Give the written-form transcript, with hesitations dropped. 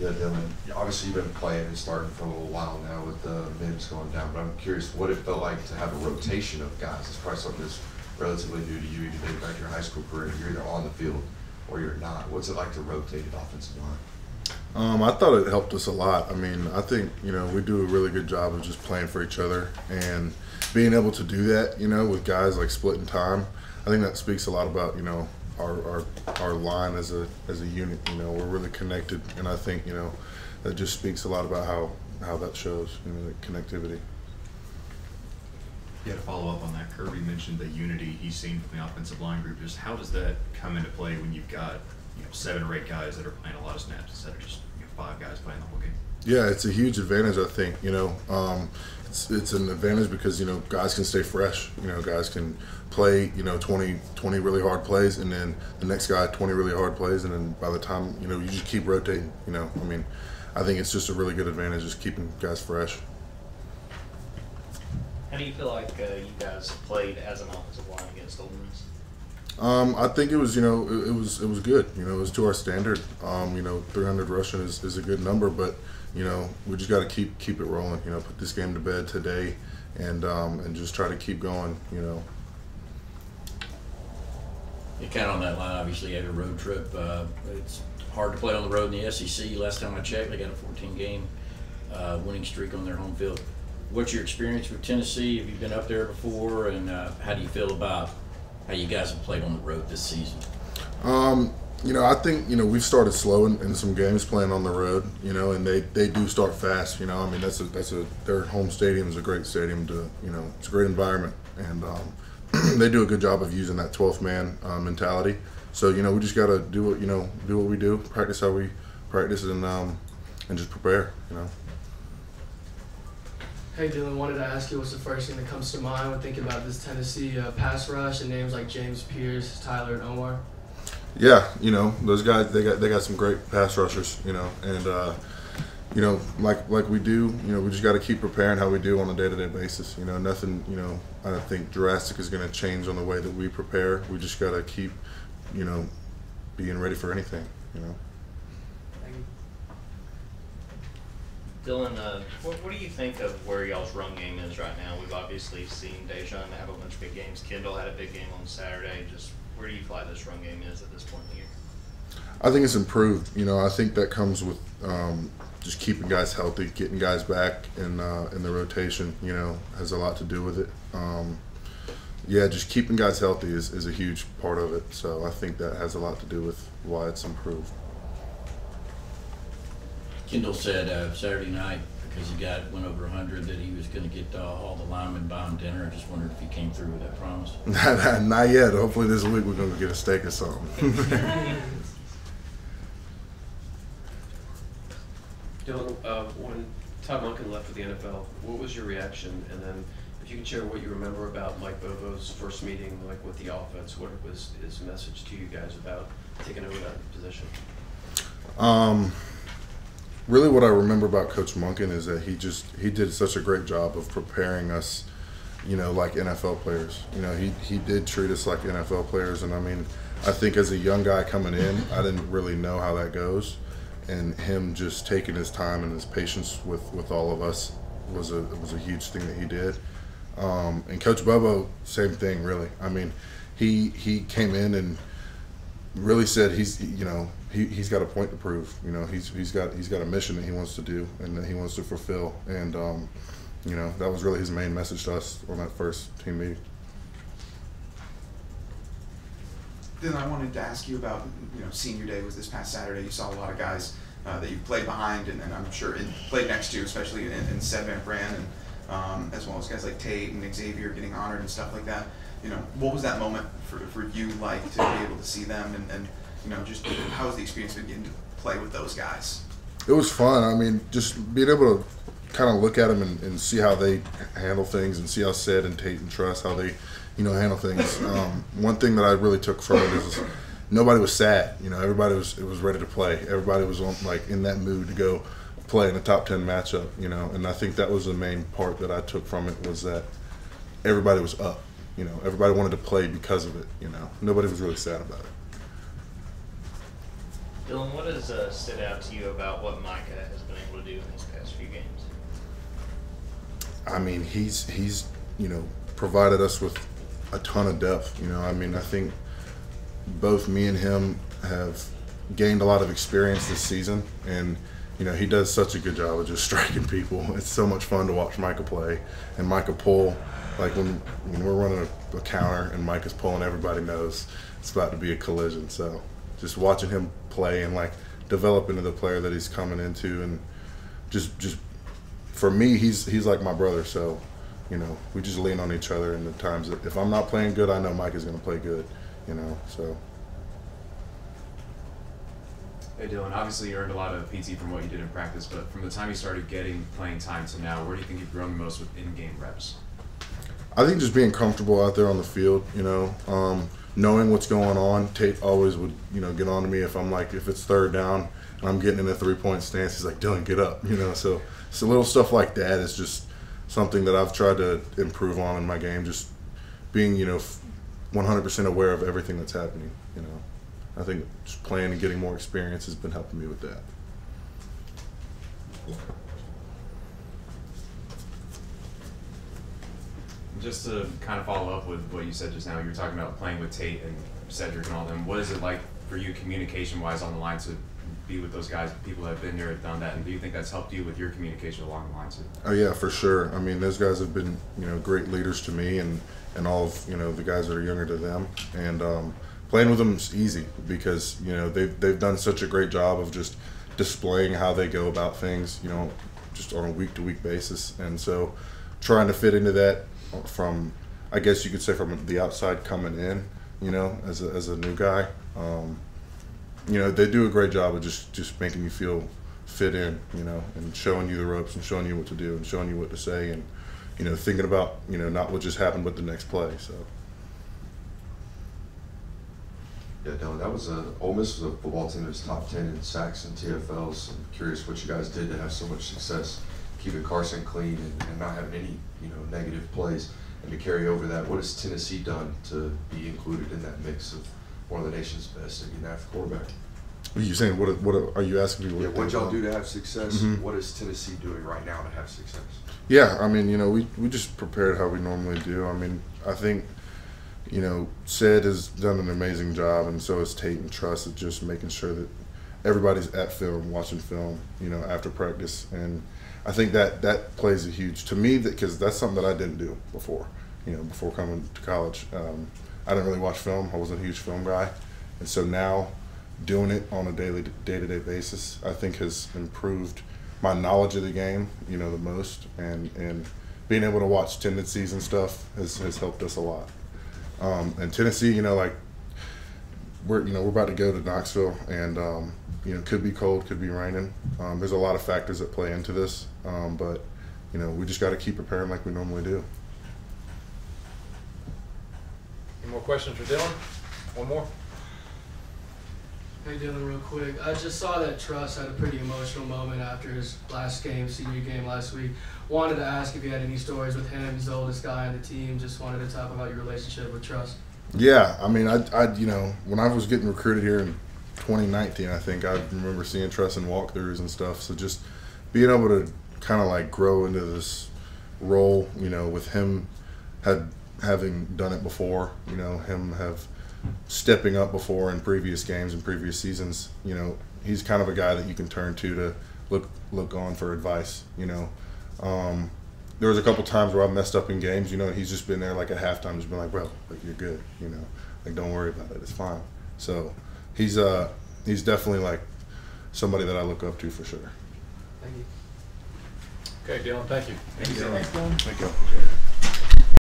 Yeah, Dylan, obviously you've been playing and starting for a little while now with the Mims going down, but I'm curious what it felt like to have a rotation of guys. It's probably something that's relatively new to you. You did back to your high school career. You're either on the field or you're not. What's it like to rotate the offensive line? I thought it helped us a lot. I mean, I think, we do a really good job of just playing for each other and being able to do that, with guys like splitting time. I think that speaks a lot about, our line as a unit. We're really connected, and I think, that just speaks a lot about how that shows, the connectivity. Yeah, to follow up on that, Kirby mentioned the unity he's seen from the offensive line group. Just how does that come into play when you've got 7 or 8 guys that are playing a lot of snaps instead of just 5 guys playing the whole game? Yeah, it's a huge advantage, I think. It's an advantage because guys can stay fresh. Guys can play 20 really hard plays, and then the next guy 20 really hard plays, and then by the time you just keep rotating. I think it's just a really good advantage, just keeping guys fresh. How do you feel like you guys played as an offensive line against Ole Miss? I think it was, it was good. It was to our standard. 300 rushing is a good number, but we just got to keep it rolling. Put this game to bed today, and just try to keep going. You're kind of on that line. Obviously, you have a road trip. It's hard to play on the road in the SEC. Last time I checked, they got a 14-game winning streak on their home field. What's your experience with Tennessee? Have you been up there before, and how do you feel about how you guys have played on the road this season? I think, we've started slow in some games playing on the road, and they do start fast, I mean, their home stadium is a great stadium to, it's a great environment, and they do a good job of using that 12th man mentality. So, we just got to do what we do, practice how we practice, and just prepare, Hey Dylan, wanted to ask you what's the first thing that comes to mind when thinking about this Tennessee pass rush and names like James Pierce, Tyler, and Omar? Yeah, those guys, they got some great pass rushers, and like we do, we just got to keep preparing how we do on a day-to-day basis. Nothing, I don't think drastic is going to change on the way that we prepare. We just got to keep, being ready for anything, Dylan, what do you think of where y'all's run game is right now? We've obviously seen Dejan have a bunch of big games. Kendall had a big game on Saturday. Just where do you feel like this run game is at this point in the year? I think it's improved. I think that comes with just keeping guys healthy, getting guys back in the rotation. Has a lot to do with it. Yeah, just keeping guys healthy is a huge part of it. So I think that has a lot to do with why it's improved. Kendall said Saturday night, because he went over 100, that he was going to get all the linemen buy him dinner. I just wondered if he came through with that promise. Not yet. Hopefully this week we're going to get a steak or something. Dylan, when Todd Monken left for the NFL, what was your reaction? And then if you could share what you remember about Mike Bobo's first meeting, like with the offense, what was his message to you guys about taking over that position? Really what I remember about Coach Monken is that he did such a great job of preparing us, like NFL players. He did treat us like NFL players, and I mean, I think as a young guy coming in, I didn't really know how that goes, and him just taking his time and his patience with all of us was a huge thing that he did. And Coach Bobo, same thing, really. I mean, he came in and really said he's got a point to prove. He's got a mission that he wants to do and that he wants to fulfill. And that was really his main message to us on that first team meeting. Then I wanted to ask you about, senior day was this past Saturday. You saw a lot of guys that you played behind and I'm sure played next to, especially in Seb Van Brand, and as well as guys like Tate and Xavier getting honored and stuff like that. What was that moment for you like to be able to see them and just how was the experience of getting to play with those guys? It was fun. I mean, just being able to kind of look at them and see how they handle things and see how Sid and Tate and Truss, how they, handle things. One thing that I really took from it is nobody was sad. Everybody was ready to play. Everybody was in that mood to go play in a top 10 matchup. And I think that was the main part that I took from it was that everybody was up. Everybody wanted to play because of it. Nobody was really sad about it. Dylan, what has stood out to you about what Micah has been able to do in these past few games? I mean, he's provided us with a ton of depth. I mean, I think both me and him have gained a lot of experience this season, and he does such a good job of just striking people. It's so much fun to watch Micah play and Micah pull. Like when we're running a counter and Micah's pulling, everybody knows it's about to be a collision. So just watching him play and develop into the player that he's coming into, and just for me, he's like my brother. So we just lean on each other in the times that if I'm not playing good, I know Micah's going to play good. So. Hey Dylan, obviously you earned a lot of PT from what you did in practice, but from the time you started getting playing time to now, where do you think you've grown the most with in-game reps? I think just being comfortable out there on the field, knowing what's going on. Tate always would, get on to me if if it's third down and I'm getting in a three-point stance, he's like, Dylan, get up, So little stuff like that is just something that I've tried to improve on in my game, just being, 100% aware of everything that's happening, I think just playing and getting more experience has been helping me with that. Just to kind of follow up with what you said just now, you were talking about playing with Tate and Cedric and all them. What is it like for you communication-wise on the line to be with those guys, people that have been there and done that, and do you think that's helped you with your communication along the line too? Oh yeah, for sure. I mean, those guys have been, great leaders to me and all of, the guys that are younger to them. And playing with them is easy because, they've done such a great job of just displaying how they go about things, just on a week-to-week basis. And so trying to fit into that from, I guess you could say, from the outside coming in, as a new guy, they do a great job of just making you feel fit in, and showing you the ropes and showing you what to do and showing you what to say and, thinking about, not what just happened but the next play. So. Yeah, Dylan, that was Ole Miss was a football team that was top 10 in sacks and TFLs. I'm curious what you guys did to have so much success keeping Carson clean and not having any, negative plays, and to carry over that. What has Tennessee done to be included in that mix of one of the nation's best Indianapolis quarterback? Are you saying what are you asking me? What y'all do to have success? What is Tennessee doing right now to have success? Yeah, I mean, we just prepared how we normally do. I mean, I think, Sid has done an amazing job, and so has Tate and Truss at just making sure that everybody's at film, watching film, after practice. And I think that plays a huge, to me, because that's something that I didn't do before, before coming to college. I didn't really watch film. I wasn't a huge film guy. And so now doing it on a day-to-day basis, I think has improved my knowledge of the game, the most. And being able to watch tendencies and stuff has helped us a lot. And Tennessee, we're about to go to Knoxville, and could be cold, could be raining. There's a lot of factors that play into this, but we just got to keep preparing like we normally do. Any more questions for Dylan? One more. Hey Dylan, real quick. I just saw that Truss had a pretty emotional moment after his last game, senior game last week. Wanted to ask if you had any stories with him. He's the oldest guy on the team. Just wanted to talk about your relationship with Truss. Yeah, I mean, I when I was getting recruited here in 2019, I think I remember seeing Truss in walkthroughs and stuff. So just being able to kind of grow into this role, with him having done it before, him have stepping up before in previous games and previous seasons, he's kind of a guy that you can turn to look on for advice. There was a couple times where I messed up in games, he's just been there at halftime, just been like, bro, you're good, don't worry about it, it's fine. So he's definitely somebody that I look up to for sure. Thank you. Okay, Dylan, thank you. Thank you. Thank you.